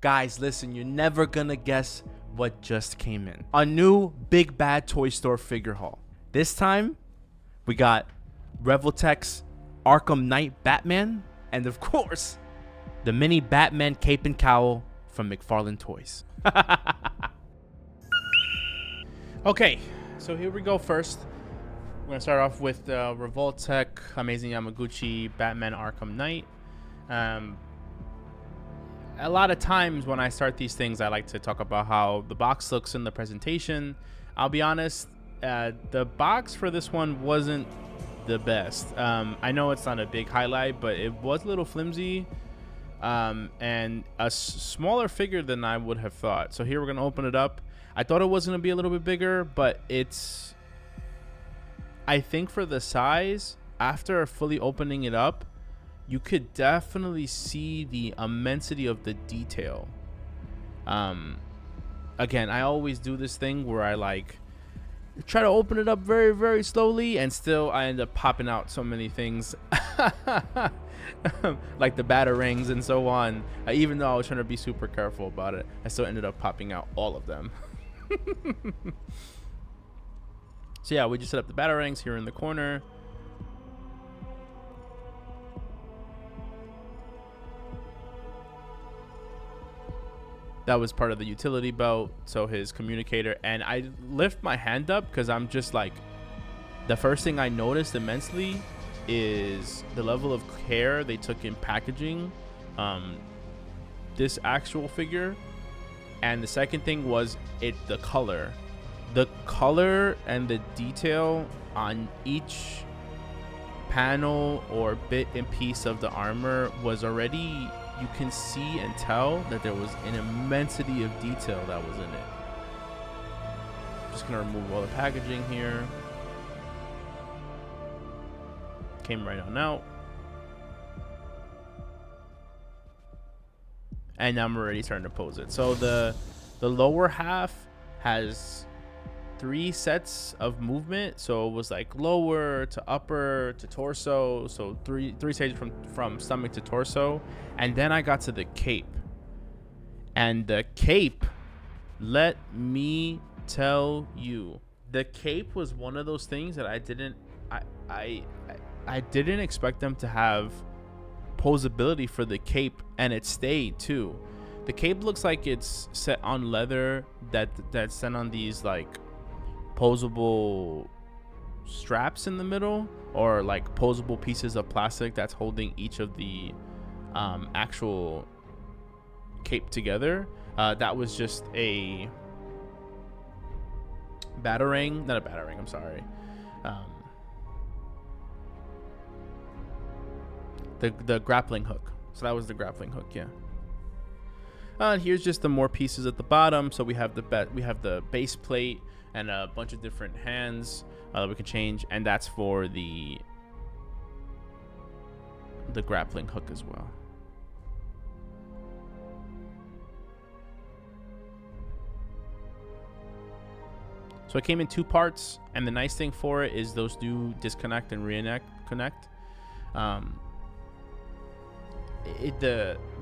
Guys, listen, you're never gonna guess what just came in. A new Bigbadtoystore figure haul. This time, we got Revoltech's Arkham Knight Batman, and of course, the mini Batman cape and cowl from McFarlane Toys. Okay, so here we go first. We're gonna start off with Revoltech Amazing Yamaguchi Batman Arkham Knight. A lot of times when I start these things, I like to talk about how the box looks in the presentation. I'll be honest, the box for this one wasn't the best. I know it's not a big highlight, but it was a little flimsy and a smaller figure than I would have thought. So here we're gonna open it up. I thought it was gonna be a little bit bigger, but it's, I think for the size, after fully opening it up, you could definitely see the immensity of the detail. Again, I always do this thing where I like try to open it up very, very slowly, and still I end up popping out so many things like the batarangs and so on. Even though I was trying to be super careful about it, I still ended up popping out all of them. So yeah, we just set up the batarangs here in the corner. That was part of the utility belt, so his communicator. And I lift my hand up because I'm just like, the first thing I noticed immensely is the level of care they took in packaging this actual figure. And the second thing was the color and the detail on each panel or bit and piece of the armor was already, you can see and tell that there was an immensity of detail that was in it. Just gonna remove all the packaging here. Came right on out. And now I'm already starting to pose it. So the lower half has 3 sets of movement. So it was like lower to upper to torso. So three stages from stomach to torso. And then I got to the cape. And the cape, let me tell you, the cape was one of those things that I didn't expect them to have posability for the cape, and it stayed too. The cape looks like it's set on leather that's set on these like posable straps in the middle, or like posable pieces of plastic that's holding each of the actual cape together. That was just a batarang, not a batarang, I'm sorry. The grappling hook. So that was the grappling hook, yeah. And here's just the more pieces at the bottom. So we have the base plate and a bunch of different hands we can change, and that's for the grappling hook as well. So it came in 2 parts, and the nice thing for it is those do disconnect and reconnect.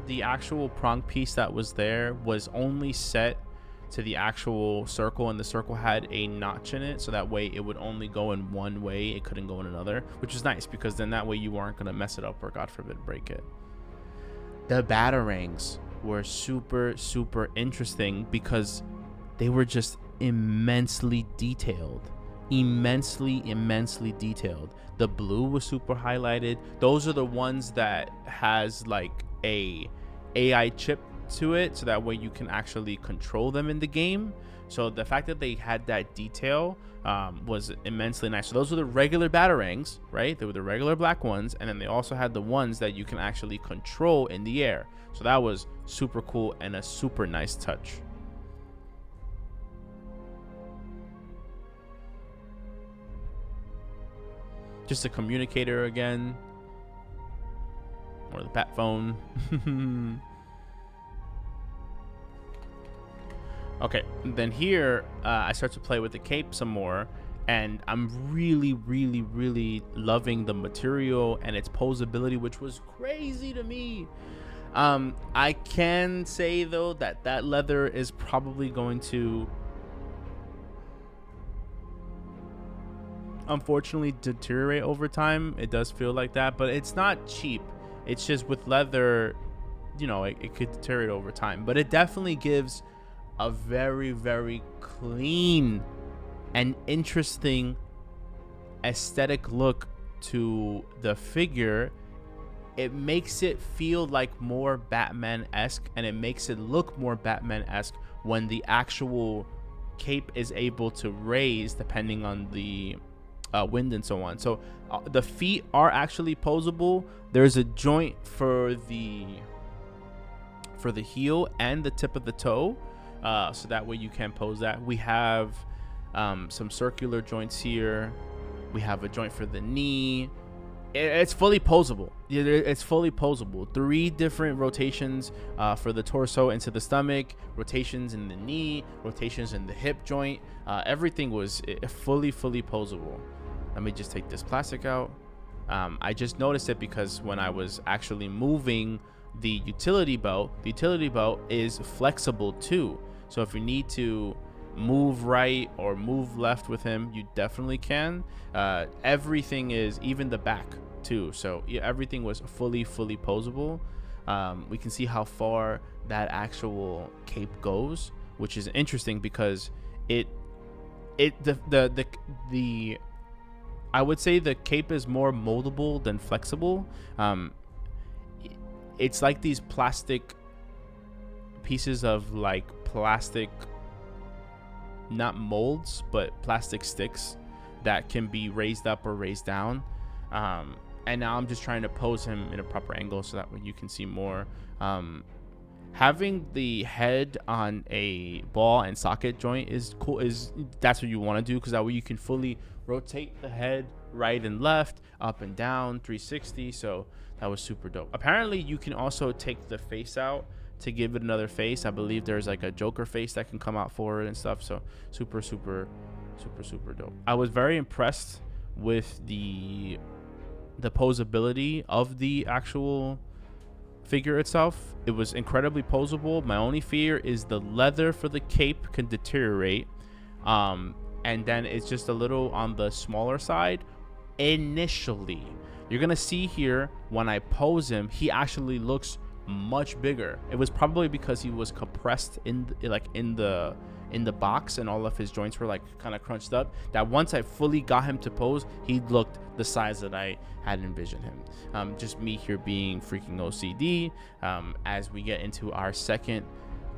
The actual prong piece that was there was only set to the actual circle, and the circle had a notch in it, so that way it would only go in one way, it couldn't go in another, which is nice because then that way you aren't going to mess it up or God forbid break it. The batarangs were super interesting because they were just immensely detailed. Immensely detailed. The blue was super highlighted. Those are the ones that has like a AI chip to it, so that way you can actually control them in the game. So the fact that they had that detail was immensely nice. So those were the regular batarangs, right? They were the regular black ones, and then they also had the ones that you can actually control in the air. So that was super cool and a super nice touch. Just a communicator again, or the bat phone. Okay, then here I start to play with the cape some more, and I'm really loving the material and its posability, which was crazy to me. I can say though that that leather is probably going to unfortunately deteriorate over time. It does feel like that, but it's not cheap. It's just with leather, you know, it could deteriorate over time, but it definitely gives a very, very clean and interesting aesthetic look to the figure. It makes it feel like more Batman-esque, and it makes it look more Batman-esque when the actual cape is able to raise depending on the wind and so on. So the feet are actually posable. There's a joint for the heel and the tip of the toe, so that way you can pose that. We have some circular joints here. We have a joint for the knee. It's fully posable. It's fully posable. 3 different rotations for the torso into the stomach, rotations in the knee, rotations in the hip joint. Everything was fully posable. Let me just take this plastic out. I just noticed it because when I was actually moving the utility belt is flexible too. So if you need to move right or move left with him, you definitely can. Everything is, even the back too. So yeah, everything was fully posable. We can see how far that actual cape goes, which is interesting because the I would say the cape is more moldable than flexible. It's like these plastic pieces of like plastic, not molds, but plastic sticks that can be raised up or raised down. And now I'm just trying to pose him in a proper angle so that way you can see more. Having the head on a ball and socket joint is cool. That's what you want to do, because that way you can fully rotate the head right and left, up and down, 360. So that was super dope. Apparently you can also take the face out to give it another face. I believe there's like a Joker face that can come out for it and stuff. So super dope. I was very impressed with the posability of the actual figure itself. It was incredibly posable. My only fear is the leather for the cape can deteriorate, and then it's just a little on the smaller side initially. You're gonna see here when I pose him, he actually looks much bigger. It was probably because he was compressed in the box, and all of his joints were like kind of crunched up, that once I fully got him to pose, he looked the size that I had envisioned him. Just me here being freaking OCD. As we get into our second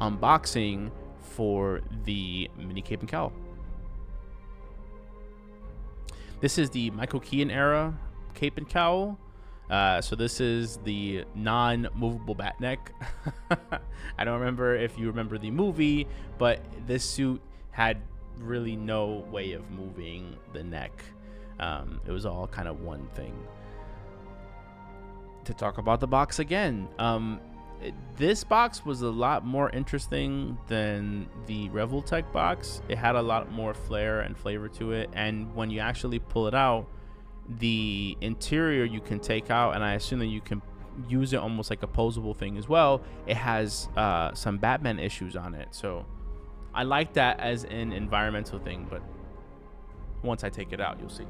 unboxing for the mini cape and cowl. This is the Michael Keaton era cape and cowl. So this is the non-movable bat neck. I don't remember if you remember the movie, but this suit had really no way of moving the neck. It was all kind of one thing. To talk about the box again, this box was a lot more interesting than the Revoltech box. It had a lot more flair and flavor to it, and when you actually pull it out, the interior you can take out, and I assume that you can use it almost like a posable thing as well. It has some Batman issues on it, so I like that as an environmental thing, but once I take it out, you'll see.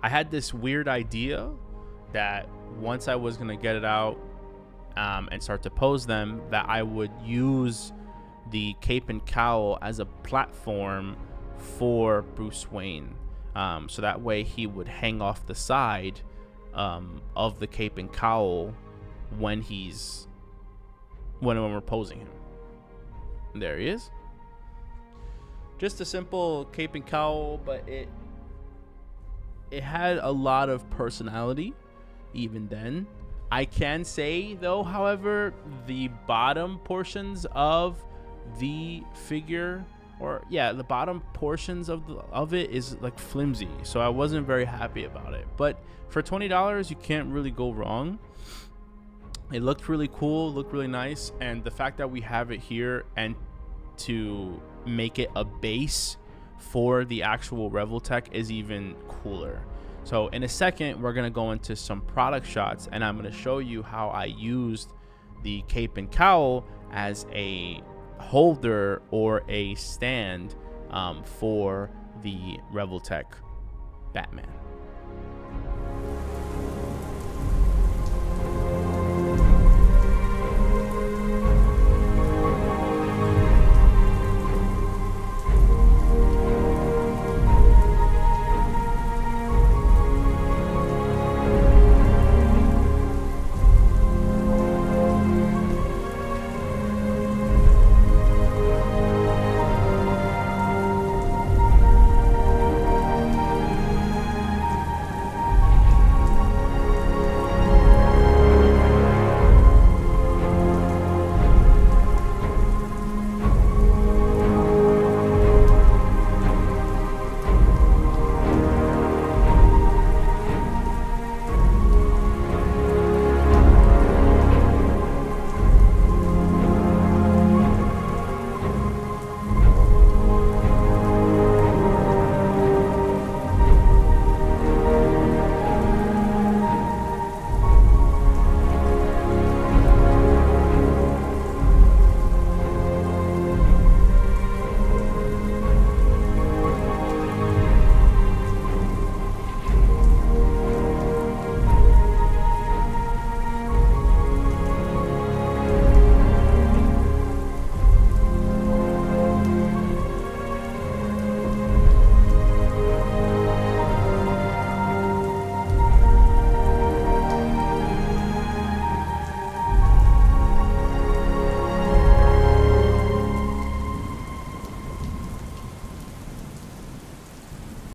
I had this weird idea that once I was gonna get it out and start to pose them, that I would use the cape and cowl as a platform for Bruce Wayne. So that way he would hang off the side of the cape and cowl when we're posing him. And there he is. Just a simple cape and cowl, but it had a lot of personality even then. I can say though, however, the bottom portions of the figure, or yeah, the bottom portions of it is like flimsy, so I wasn't very happy about it. But for $20, you can't really go wrong. It looked really cool, looked really nice, and the fact that we have it here and to make it a base for the actual Revoltech is even cooler. So in a second, we're gonna go into some product shots, and I'm gonna show you how I used the cape and cowl as a holder or a stand for the Revoltech Batman.